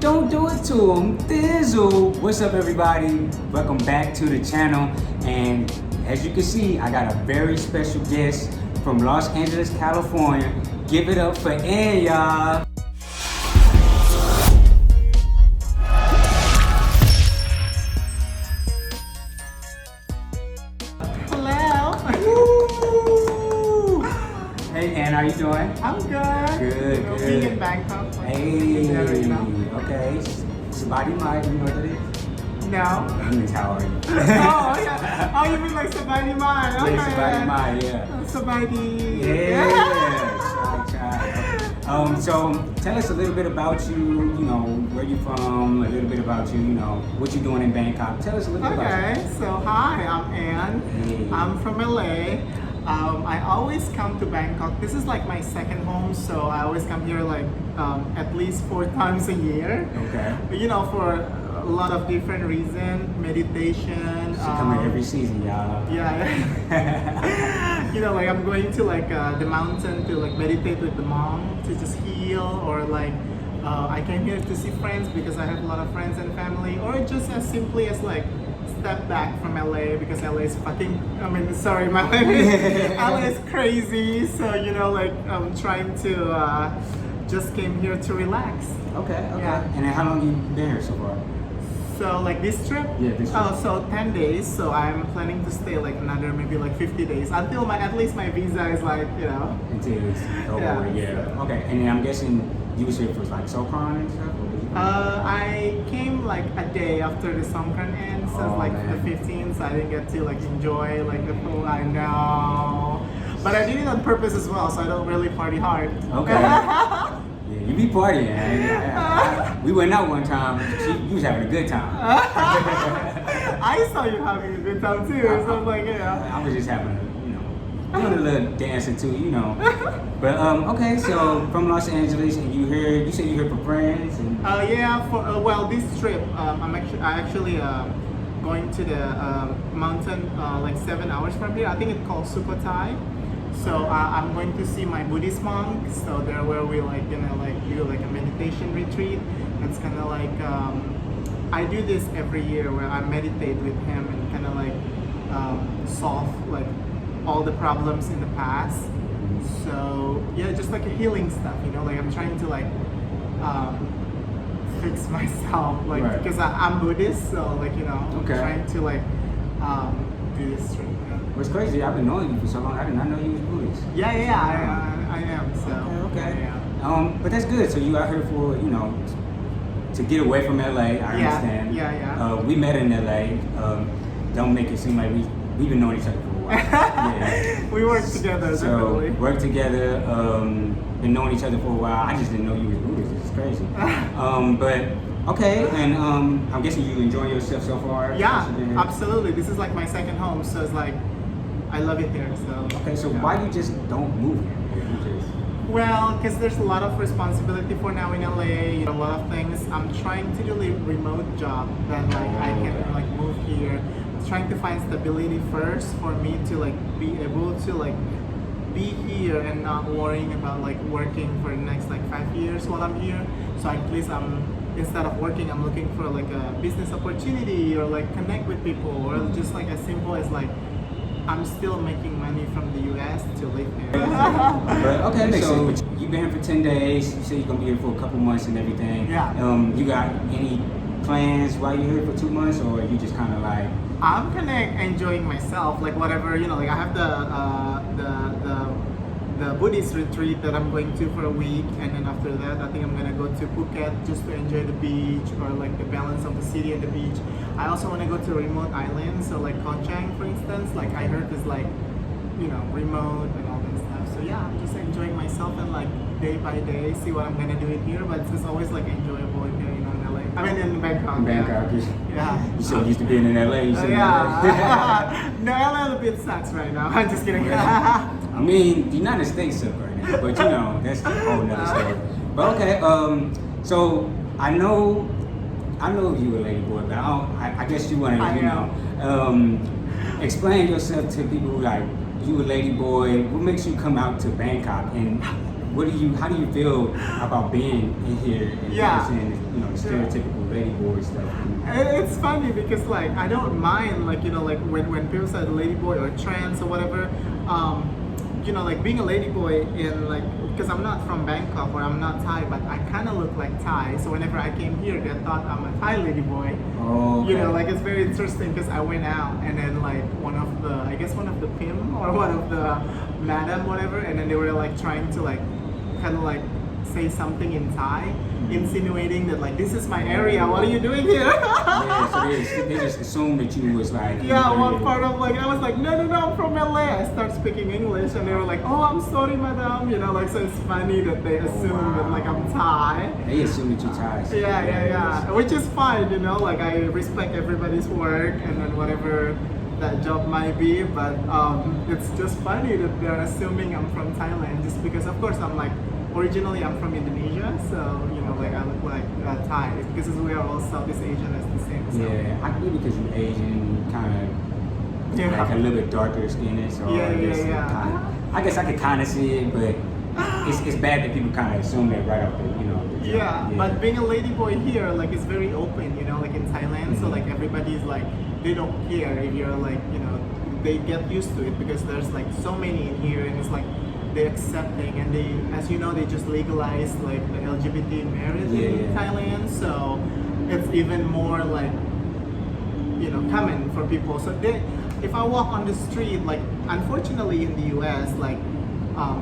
Don't do it to him. Thizzle. What's up, everybody? Welcome back to the channel. And as you can see, I got a very special guest from Los Angeles, California. Give it up for Ann, y'all. Hey, Ann, how you doing? I'm good. Good, good. Being in Bangkok. Hey, There, okay. Somebody might, you know what it is? No. That means how are you? Oh, yeah. Oh, you mean like Sabadi Mai? Okay. Yeah, somebody might, yeah. Sabadi. Yeah, try. So tell us a little bit about you, you know, where you from, a little bit about you, you know, what you're doing in Bangkok. Tell us a little bit about you. Okay, so hi, I'm Ann. Hey. I'm from LA. I always come to Bangkok. This is like my second home, so I always come here like at least 4 times a year. Okay. You know, for a lot of different reasons, meditation. She come here every season, y'all. Yeah. You know, like I'm going to like the mountain to like meditate with the mom to just heal, or like I came here to see friends because I have a lot of friends and family, or just as simply as like step back from LA because LA is fucking, I mean, sorry, my language, LA is crazy. So, you know, like I'm trying to just came here to relax. Okay, okay. Yeah. And then how long you been here so far? So like this trip? Yeah, this trip. Oh, so 10 days. So I'm planning to stay like another maybe like 50 days until at least my visa is like, you know. Until it's over, Yeah. yeah. Okay, and then I'm guessing you was here for like Sokran and stuff? Or did you I came like a day after the Songkran ends, so Oh, like man. the 15th, so I didn't get to like enjoy like the full, I know. But I did it on purpose as well, so I don't really party hard. Okay. Yeah, you be partying. We went out one time. You was having a good time. I saw you having a good time too, so I'm like, yeah. I was just having a, you know, doing a little dancing too, you know. But okay, so from Los Angeles, and you said you here for friends, and Yeah, for well, this trip, I actually going to the mountain like 7 hours from here. I think it's called Sukhothai. So I'm going to see my Buddhist monk. So there, where we like gonna like do like a meditation retreat. It's kind of like I do this every year where I meditate with him and kind of like solve like all the problems in the past. So yeah, just like a healing stuff, you know, like I'm trying to like fix myself, like Right. because I'm Buddhist, so like, you know, Okay. trying to like do this trip. what's crazy, I've been knowing you for so long. I did not know you was Buddhist. Yeah, I am. So Okay. yeah. But that's good. So you out here for, you know, to get away from LA. I understand. Yeah. We met in LA. Don't make it seem like we've been knowing each other for a while. Yeah. We work together, So definitely. work together. Been knowing each other for a while. I just didn't know you was Buddhist. It's crazy. But okay, and I'm guessing you enjoying yourself so far. Yeah, since you've been here? absolutely. This is like my second home, so it's like I love it here. So Okay, so yeah. why you just don't move here? You just- Well, because there's a lot of responsibility for now in LA, you know, a lot of things. I'm trying to do a remote job that like I can like move here. I'm trying to find stability first for me to like be able to like be here and not worrying about like working for the next like 5 years while I'm here. So at least instead of working, I'm looking for like a business opportunity or like connect with people, or just like as simple as like I'm still making money from the US to live here. But okay, so you've been here for 10 days. You say you're gonna be here for a couple months and everything. Yeah. You got any plans while you're here for 2 months, or you just kind of like? I'm kind of enjoying myself, like whatever, you know, like I have the Buddhist retreat that I'm going to for a week, and then after that I think I'm gonna go to Phuket just to enjoy the beach, or like the balance of the city and the beach. I also want to go to remote islands, so like Koh Chang for instance, like I heard is like, you know, remote and all that stuff. So yeah, I'm just enjoying myself and like day by day see what I'm gonna do in here, but it's just always like enjoyable in here, you know, in LA. I mean in Bangkok. In Bangkok, Yeah. you so used to being in LA. You said Yeah. No, LA a bit sucks right now. I'm just kidding. I mean, the United States suck right now, but you know that's a whole nother story. But okay, so I know you a ladyboy, but I guess you want to, you know, explain yourself to people like you a ladyboy. What makes you come out to Bangkok and how do you feel about being in here and Yeah. seeing, you know, the stereotypical ladyboy stuff? It's funny because like I don't mind like like when people say ladyboy or trans or whatever, like being a ladyboy in like because I'm not from Bangkok or I'm not Thai, but I kind of look like Thai. So whenever I came here, they thought I'm a Thai ladyboy. Oh, okay. Like it's very interesting because I went out and then like one of the pim or one of the madam whatever, and then they were like trying to like kind of like say something in Thai, insinuating that like this is my area. What are you doing here? Yeah, so they just assumed that you was like Yeah, one part of like I was like no, I'm from LA. I start speaking English and they were like, oh, I'm sorry, madam. Like so it's funny that they assume that like I'm Thai. They assume that you're Thai. So Yeah. Which is fine, like I respect everybody's work and then whatever that job might be, but it's just funny that they're assuming I'm from Thailand just because of course I'm like originally I'm from Indonesia, so like I look like Thai. It's because we are all Southeast Asian as the same. So. Yeah, I think because you're Asian, kind of like a little bit darker skinned, so I guess I could kind of see it, but it's bad that people kind of assume that right off the the yeah, but being a ladyboy here, like it's very open, like in Thailand, so like everybody's like they don't care if you're like they get used to it because there's like so many in here and it's like they're accepting and they, as you know, they just legalized like the LGBT marriage in Thailand, so it's even more like common for people. So if I walk on the street, like unfortunately in the US, like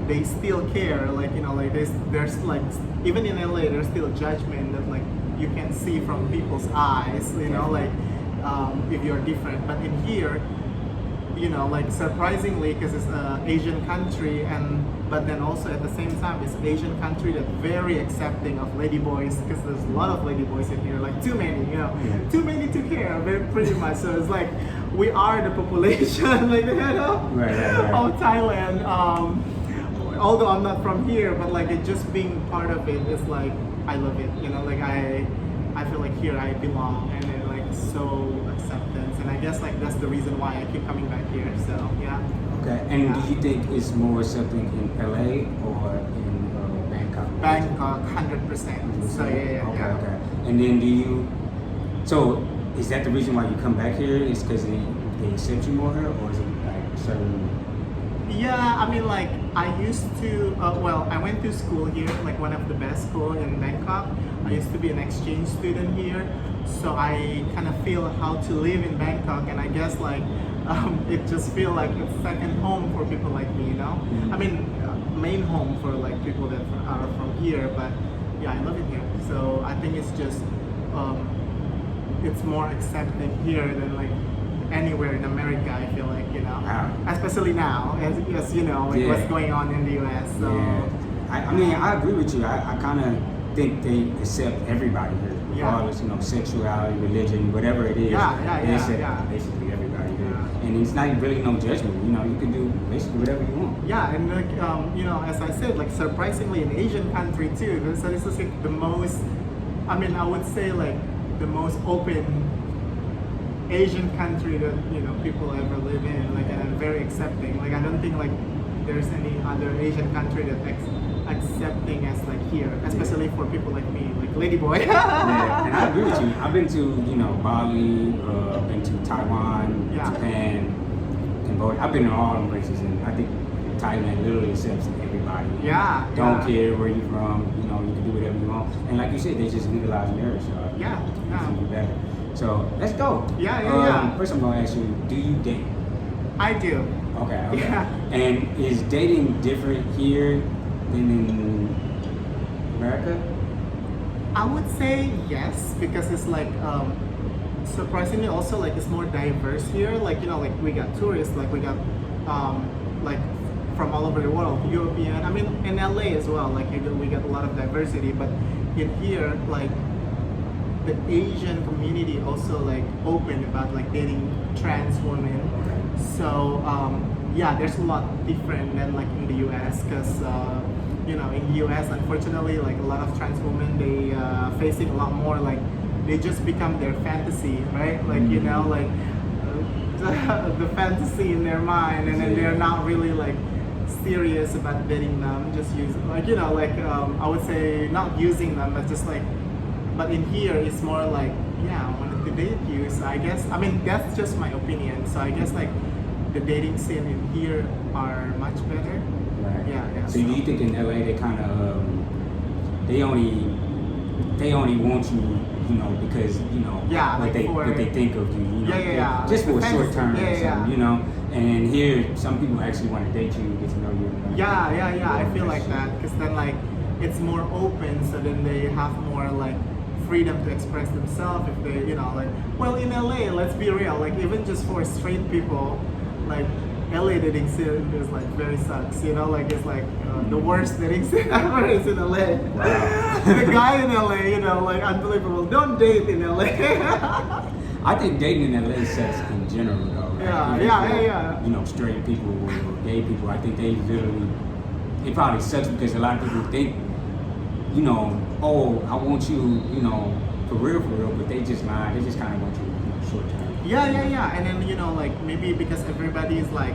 they still care, like like there's like even in LA there's still judgment that like you can see from people's eyes, like if you're different. But in here, like surprisingly, because it's an Asian country, but then also at the same time, it's an Asian country that's very accepting of ladyboys, because there's a lot of ladyboys in here, like too many, too many to care, pretty much. So it's like we are the population, like of Thailand. Although I'm not from here, but like it just being part of it is like I love it, like I feel like here I belong, and it like so acceptance, and I guess like that's the reason why I keep coming back here. So yeah. Okay, and do you think it's more accepting in LA or in Bangkok? Bangkok, 100%. So yeah. Okay. And then so is that the reason why you come back here? Is because they accept you more here, or is it like certain? Yeah, I mean like I used to, I went to school here, like one of the best school in Bangkok. I used to be an exchange student here, so I kind of feel how to live in Bangkok, and I guess like it just feel like it's second home for people like me, I mean, main home for like people that are from here, but yeah, I love it here. So I think it's just, it's more accepting here than like anywhere in America, I feel like, especially now, as you know, like what's going on in the US. So I mean, I agree with you. I kind of think they accept everybody here, regardless, sexuality, religion, whatever it is. They accept basically everybody here, and it's not really no judgment. You can do basically whatever you want. Yeah, and like as I said, like surprisingly, an Asian country too. So this is like the most. I mean, I would say like the most open Asian country that people ever live in, like, and very accepting. Like I don't think like there's any other Asian country that accepting as like here, especially for people like me, like ladyboy. Yeah, and I agree with you. I've been to Bali, been to Taiwan, Japan, Cambodia. I've been to all them places, and I think Thailand literally accepts everybody. Don't care where you're from. You can do whatever you want. And like you said, they just legalize marriage. So it's even better. So let's go. First, I'm gonna ask you: do you date? I do. Okay. And is dating different here than in America? I would say yes, because it's like surprisingly also like it's more diverse here. Like like we got tourists, like we got like from all over the world, European. I mean in LA as well. Like we got a lot of diversity, but in here like the Asian community also like open about like dating trans women. So there's a lot different than like in the US, because in the US unfortunately like a lot of trans women they facing a lot more like they just become their fantasy, right? Like like the fantasy in their mind, and then they're not really like serious about dating them. Just use like I would say not using them, but just like. But in here, it's more like yeah, I wanted to date you. So I guess I mean that's just my opinion. So I guess like the dating scene in here are much better. Right. Yeah. So do you think in LA they kind of they only want you, because Yeah, what like they think of you, Yeah. just Like for a short term or yeah. something, And here, some people actually want to date you, get to know you. Yeah. I feel like that because then like it's more open, so then they have more like freedom to express themselves if they, like well in LA, let's be real, like even just for straight people, like LA dating scene is like very sucks, like it's like the worst dating scene ever is in LA. Wow. The guy in LA, like unbelievable. Don't date in LA. I think dating in LA sucks in general, though. Like, Yeah. Straight people or gay people. I think it probably sucks because a lot of people think, oh, I want you, for real, but they just lie. They just kind of want you, short term. Yeah. And then like maybe because everybody is like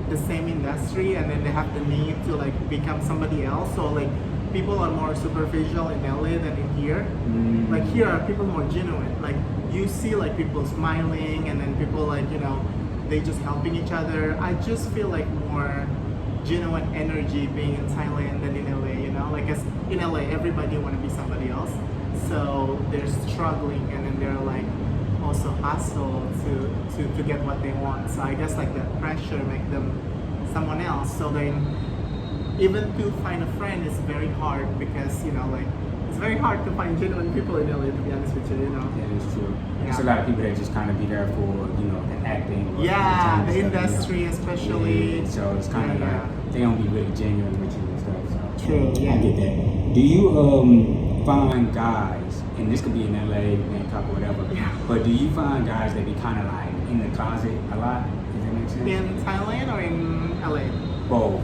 the same industry, and then they have the need to like become somebody else. So like people are more superficial in LA than in here. Like here are people more genuine. Like you see like people smiling, and then people like they just helping each other. I just feel like more genuine energy being in Thailand than in LA. Like as in LA everybody want to be somebody else, so they're struggling, and then they're like also hustle to get what they want. So I guess like that pressure make them someone else. So then even to find a friend is very hard because like it's very hard to find genuine people in LA, to be honest with you. That is true. Yeah. There's a lot of people that just kind of be there for the acting. Or Yeah, the stuff, industry especially. Yeah, so it's kind of Yeah. like they don't be really genuine with you and stuff. So True, yeah. I get that. Do you find guys, and this could be in LA, Bangkok, or whatever, Yeah. but do you find guys that be kind of like in the closet a lot? Does that make sense? In Thailand or in LA? Both.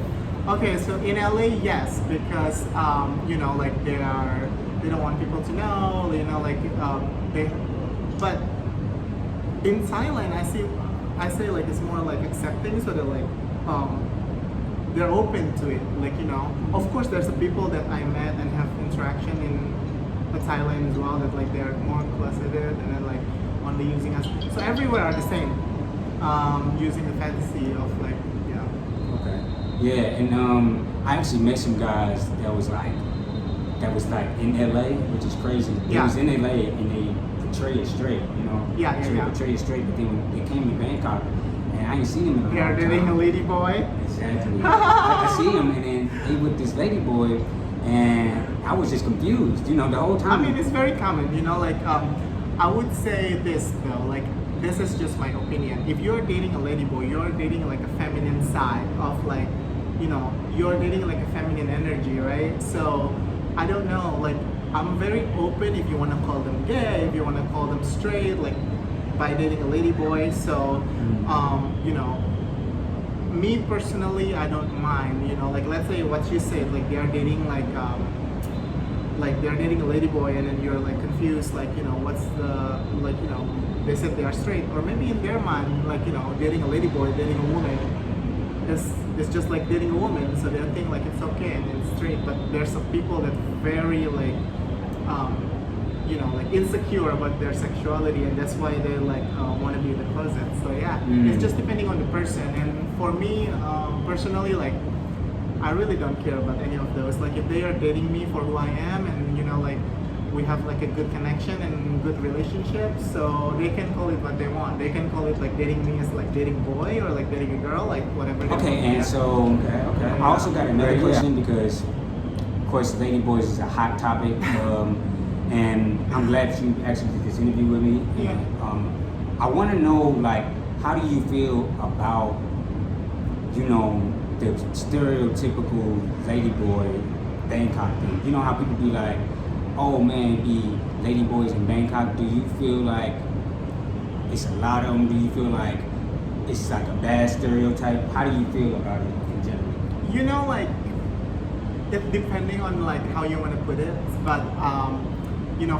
Okay, so in LA, yes, because like they don't want people to know, but in Thailand, I say like it's more like accepting, so they're like they're open to it, Of course, there's some people that I met and have interaction in Thailand as well that like they're more closeted and then like only using us. So everywhere are the same, using the fantasy of like Okay. Yeah, and I actually met some guys that was like in LA, which is crazy. They Yeah. was in LA and they portray it straight, Yeah. Portray it straight, but then when they came to Bangkok, and I ain't seen them in a long They're time. dating a ladyboy. Exactly. I see him, and then he with this ladyboy, and I was just confused, the whole I time. mean, it's very common, I would say this though, like this is just my opinion. If you're dating a ladyboy, you're dating like a feminine side of like, you're dating like a feminine energy, right? So I don't know, like I'm very open if you want to call them gay, if you want to call them straight, like by dating a ladyboy. So, me personally, I don't mind, like let's say what you said, like they are dating like they're dating a ladyboy, and then you're like confused, like what's the they said they are straight, or maybe in their mind, like dating a ladyboy, dating a woman is just like dating a woman, so they think like it's okay and it's straight. But there's some people that very like like insecure about their sexuality, and that's why they like want to be in the closet. So yeah, it's just depending on the person. And for me personally, like I really don't care about any of those. Like if they are dating me for who I am, and like we have like a good connection and good relationship, so they can call it what they want. They can call it like dating me as like dating boy or like dating a girl, like whatever. Okay, and so I also got another question because, of course, Ladyboys is a hot topic, and I'm glad you actually did this interview with me. And I want to know, like, how do you feel about, the stereotypical ladyboy Bangkok thing? You know how people be like, oh man, be ladyboys in Bangkok. Do you feel like it's a lot of them? Do you feel like it's like a bad stereotype? How do you feel about it in general? Like it depending on like how you want to put it, but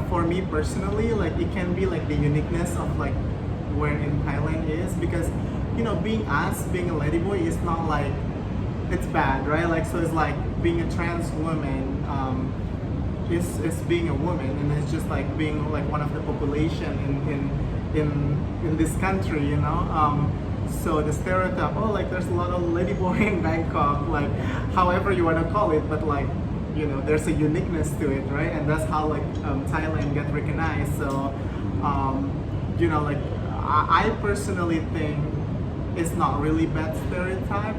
for me personally, like it can be like the uniqueness of like where in Thailand is, because being a ladyboy is not like it's bad, right? Like, so it's like being a trans woman is being a woman, and it's just like being like one of the population in this country, you know. So the stereotype, oh, like there's a lot of ladyboy in Bangkok, like however you want to call it, but like, you know, there's a uniqueness to it, right? And that's how like Thailand get recognized. So you know, like I personally think it's not really bad stereotype,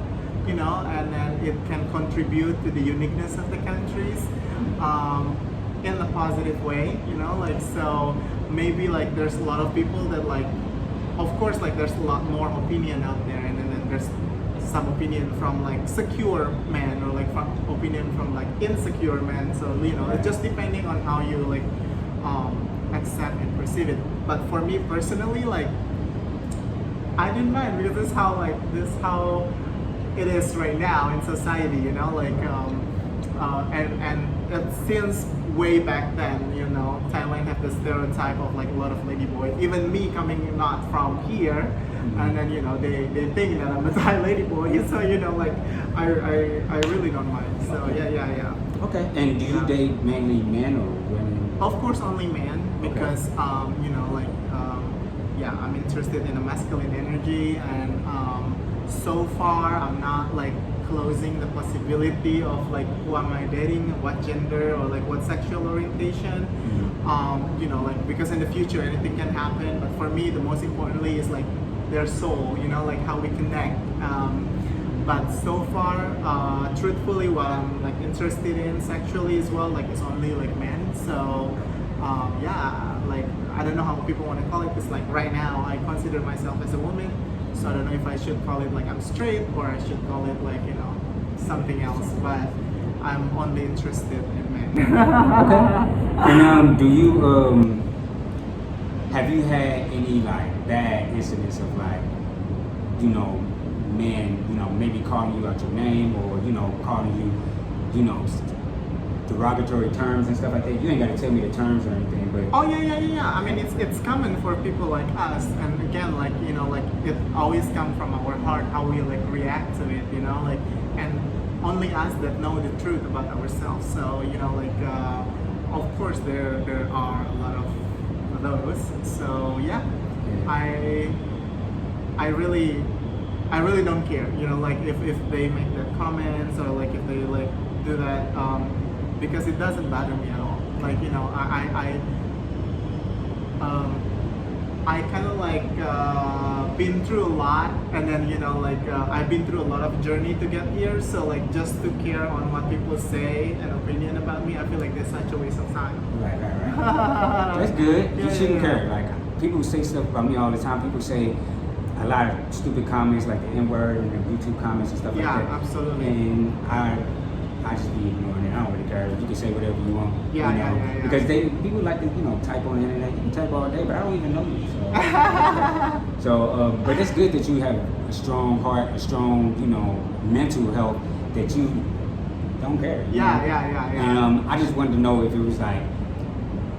you know, and then it can contribute to the uniqueness of the countries in a positive way, you know, like, so maybe like there's a lot of people that like, of course, like there's a lot more opinion out there, and then there's some opinion from like secure men, or like from opinion from like insecure men. So, you know, it's just depending on how you like accept and perceive it. But for me personally, like I didn't mind, because this is how it is right now in society, you know, like and since way back then, you know, Thailand had the stereotype of like a lot of ladyboys. Even me coming not from here, and then, you know, they think that I'm a Thai ladyboy. So, you know, like I really don't mind. So yeah. Okay. And do you date mainly men or women? Of course, only men, because you know, like yeah, I'm interested in a masculine energy, and so far I'm not like closing the possibility of like who am I dating, what gender, or like what sexual orientation. You know, like, because in the future anything can happen, but for me the most importantly is like their soul, you know, like how we connect. But so far, truthfully, what I'm like interested in sexually as well, like, it's only like men. So yeah, like I don't know how people want to call it. It's like right now I consider myself as a woman, so I don't know if I should call it like I'm straight, or I should call it like, you know, something else. But I'm only interested in men. Okay. And do you have you had any like bad incidents of like, you know, men, you know, maybe calling you out your name, or, you know, calling you, you know, derogatory terms and stuff like that? You ain't got to tell me the terms or anything, but oh yeah. I mean, it's common for people like us, and again, like, you know, like it always comes from our heart, how we like react to it, you know, like, and only us that know the truth about ourselves. So, you know, like of course there are a lot of those. So yeah, I really don't care, you know, like if they make that comments, or like if they like do that, because it doesn't bother me at all. Like, you know, I kind of like been through a lot, and then, you know, like I've been through a lot of journey to get here. So like, just to care on what people say and opinion about me, I feel like that's such a waste of time. right. That's good. You Yeah, shouldn't yeah. care. Like, people say stuff about me all the time. People say a lot of stupid comments, like the N-word and the YouTube comments and stuff Yeah, like that. absolutely. And I just be ignoring it. I don't really care. You can say whatever you want. Yeah, you know, yeah. Because people like to, you know, type on the internet. You can type all day, but I don't even know you. So, but it's good that you have a strong heart, a strong, you know, mental health, that you don't care. you know? Yeah. And I just wanted to know if it was like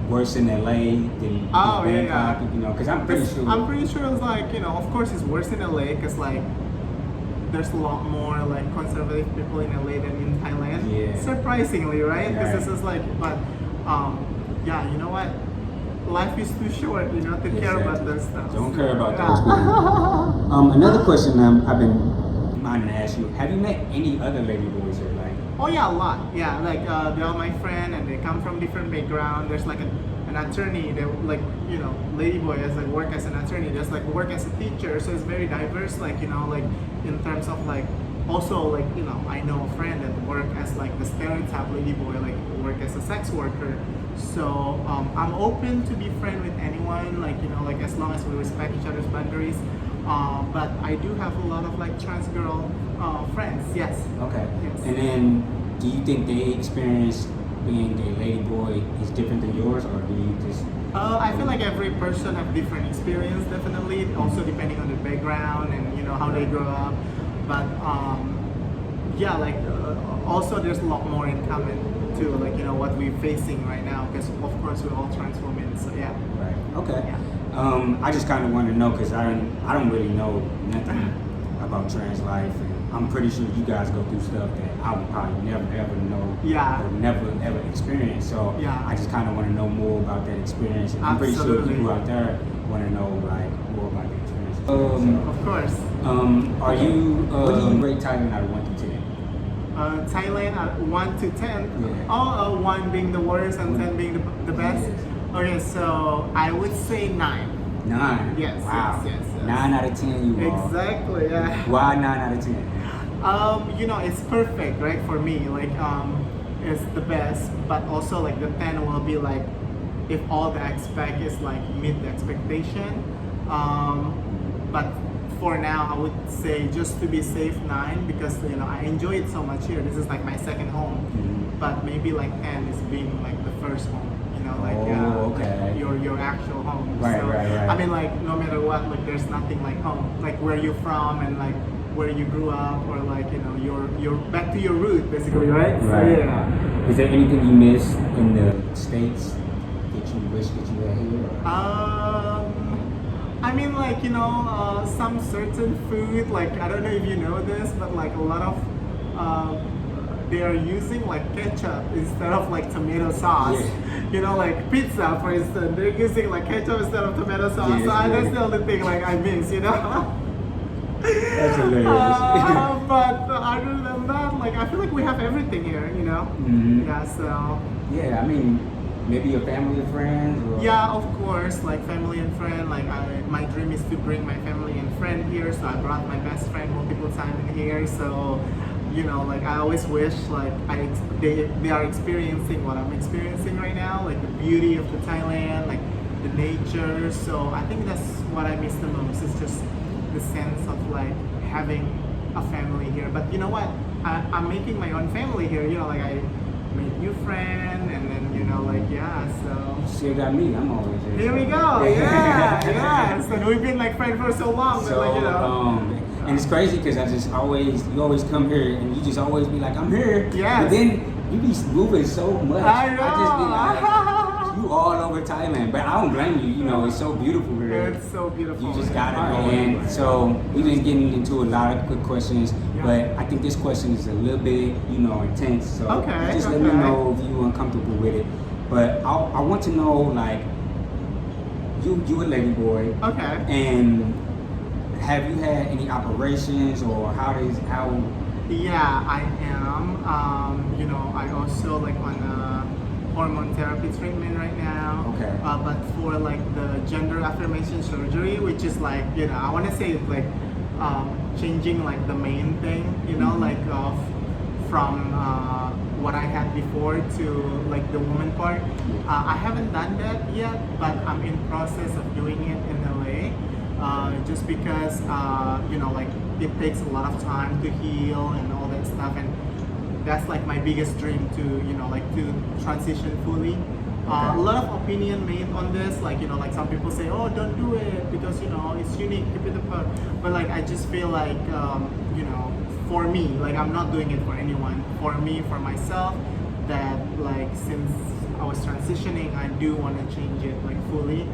worse in LA than Oh, yeah, Bangkok, yeah. you know, because I'm pretty sure. I'm pretty sure it's like, you know, of course it's worse in LA, because like there's a lot more like conservative people in LA than in Thailand. Yeah. Surprisingly, right? Because Right. this is like, but yeah, you know what? Life is too short, you know, to care about Exactly. those stuff. Don't care about Yeah. those people. Another question I've been minding to ask you: have you met any other ladyboys or like? Oh yeah, a lot. Yeah, like they're all my friend, and they come from different background. There's like an attorney. They like, you know, ladyboy as like work as an attorney. There's like work as a teacher. So it's very diverse. Like, you know, like in terms of like, also like, you know, I know a friend that work as like the stereotype ladyboy, like work as a sex worker. So I'm open to be friend with anyone. Like, you know, like as long as we respect each other's boundaries. But I do have a lot of like trans girl friends. Yes. Okay. Yes. And then, do you think they experience being a ladyboy is different than yours, or do you just? I feel like every person have different experience, definitely. Also depending on their background and, you know, how they grow up. But yeah, like also there's a lot more in common too. Like, you know, what we're facing right now, because of course we're all trans women. So yeah. Right. Okay. Yeah. I just kind of want to know, because I don't really know nothing about trans life, and I'm pretty sure you guys go through stuff that I would probably never ever know Yeah. or never ever experience. So Yeah. I just kind of want to know more about that experience. And I'm pretty sure Absolutely. people out there want to know like more about the experience. Of course. Are you? What do you rate Thailand out of 1 to 10? Thailand at 1 to 10. Yeah. Oh, 1 being the worst and 10 being the best. Yes. Okay, so I would say 9. 9. Yes, Wow. yes. 9 out of 10. You are. Exactly. Yeah. Why 9 out of 10? It's perfect, right? For me, like, it's the best, but also like the 10 will be like if all the expect is like meet the expectation. But for now, I would say just to be safe 9 because I enjoy it so much here. This is like my second home, but maybe like 10 is being like the first home. Okay. Like your actual home. Right, so, right. I mean, like no matter what, like there's nothing like home, like where you're from and like where you grew up, or like you're back to your root basically, right? So, Right. yeah. Is there anything you miss in the States that you wish that you had here? I mean, like some certain food, like I don't know if you know this, but like a lot of they are using like ketchup instead of like tomato sauce. Yeah. Like pizza, for instance, they're using like ketchup instead of tomato sauce. Yes, So yes. that's the only thing like I miss. That's hilarious. But other than that, like I feel like we have everything here. Mhm. Yeah. So. Yeah, I mean, maybe your family and friends? Or... Yeah, of course, like family and friend. Like my dream is to bring my family and friend here, so I brought my best friend multiple times in here. So, like I always wish like they are experiencing what I'm experiencing right now, like the beauty of the Thailand, like the nature. So I think that's what I miss the most. It's just the sense of like having a family here. But you know what? I'm making my own family here. Like I made new friend, and then like so Still got me. I'm always here. here we go. Yeah. So we've been like friends for so long, So, but like and it's crazy because you always come here and you just always be like, I'm here. Yes. But then you be moving so much. I know. I just be like, you all over Thailand. But I don't blame you. It's so beautiful here. it's so beautiful. You just gotta know. And so we've been getting into a lot of good questions, but I think this question is a little bit, intense. So just let me know if you're uncomfortable with it. But I want to know, like, you a Ladyboy. Okay. And have you had any operations or how? Yeah, I am. I also like on a hormone therapy treatment right now. Okay. But for like the gender affirmation surgery, which is like I want to say it's like changing like the main thing. Like from what I had before to like the woman part. I haven't done that yet, but I'm in process of doing it in LA. Just because like it takes a lot of time to heal and all that stuff, and that's like my biggest dream to like to transition fully. A lot of opinion made on this, like like some people say, oh, don't do it because it's unique, keep it apart. But like I just feel like for me, like I'm not doing it for anyone. For me, for myself, that like since I was transitioning, I do want to change it like fully.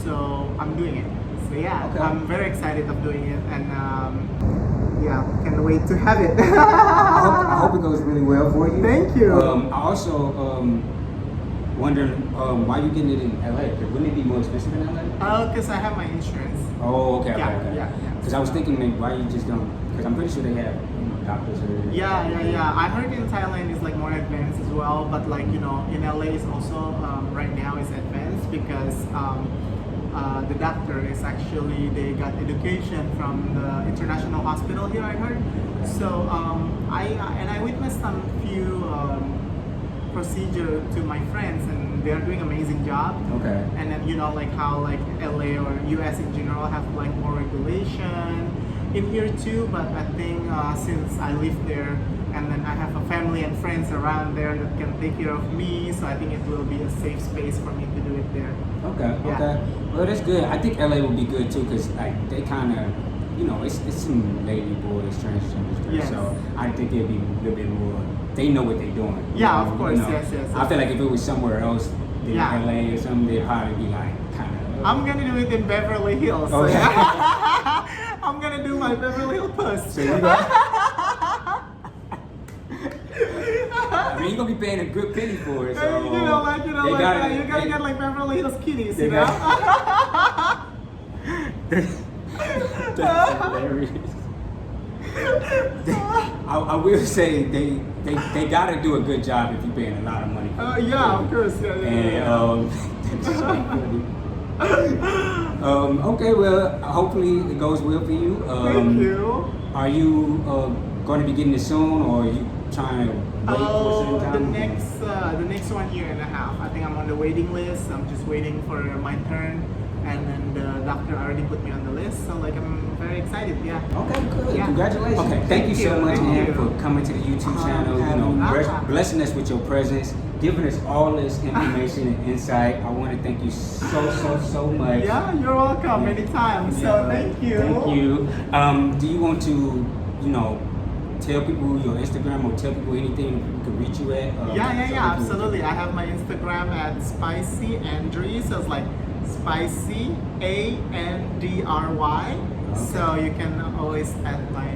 So I'm doing it. So yeah, I'm very excited of doing it, and can't wait to have it. I hope it goes really well for you. Thank you. I also wondering why you getting it in LA? Wouldn't it be more expensive in LA? Because I have my insurance. Oh, okay. Yeah. Because I was thinking maybe why you just don't. Because I'm pretty sure they have doctors. Yeah. I heard in Thailand is like more advanced as well, but like in LA is also right now is advanced because the doctor is actually they got education from the international hospital here. I heard. So I witnessed some few procedure to my friends, and they are doing amazing job. Okay. And then like how like LA or US in general have like more regulation in here too, but I think since I live there and then I have a family and friends around there that can take care of me, so I think it will be a safe space for me to do it there. Okay. Well, that's good. I think LA will be good too, because like they kind of, it's some lady boys, transgender, Yes. so I think they'll be a little bit more. They know what they're doing. Yeah, of course. Yes. I feel like if it was somewhere else, than LA or something, they'd probably be like kind of. I'm gonna do it in Beverly Hills. Okay. So yeah. I'm gonna do my Beverly Hills post. So you got. mean, you're gonna be paying a good penny for it. So you know, like they like gotta- you gotta they- get like Beverly Hills Kitties, they you know. That's hilarious. I will say they gotta do a good job if you're paying a lot of money. For it. Yeah, of course. Yeah, And that's so funny. Okay, well, hopefully it goes well for you. Thank you. Are you going to be getting it soon, or are you trying to wait for a certain time? The next 1 year and a half. I think I'm on the waiting list. I'm just waiting for my turn, and then the doctor already put me on the list. So like I'm very excited. Yeah. Okay, good. Yeah. Congratulations. Okay, thank you so much, Thank Ann, you. for coming to the YouTube channel. You know, blessing us with your presence, giving us all this information and insight. I want to thank you so much. Yeah, you're welcome anytime. So Yeah. thank you. Thank you. Do you want to, tell people your Instagram or tell people anything people can reach you at? Yeah, absolutely. I have my Instagram at Spicy Andry, so it's like Spicy Andry. So you can always add my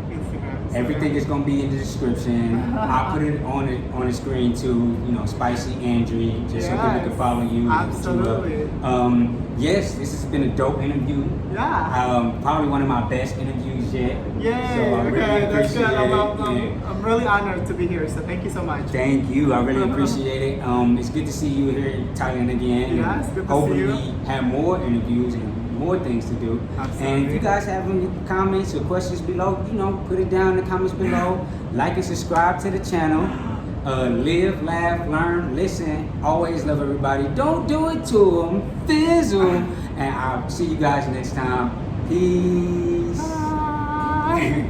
Instagram. So Everything is gonna be in the description. I'll put it on the screen too. Spicy Andrew, just so people can follow you. Absolutely. Yes, this has been a dope interview. Yeah. Probably one of my best interviews yet. Yay. So I really Okay, that's good. appreciate it. I'm really honored to be here. So thank you so much. Thank you. I really appreciate it. It's good to see you here in Thailand again. Yeah, it's good to Hopefully see you. we have more interviews and more things to do. Absolutely. And if you guys have any comments or questions below, put it down in the comments below. Like and subscribe to the channel. Live, laugh, learn, listen. Always love everybody. Don't do it to them. Fizzle. And I'll see you guys next time. Peace. Bye.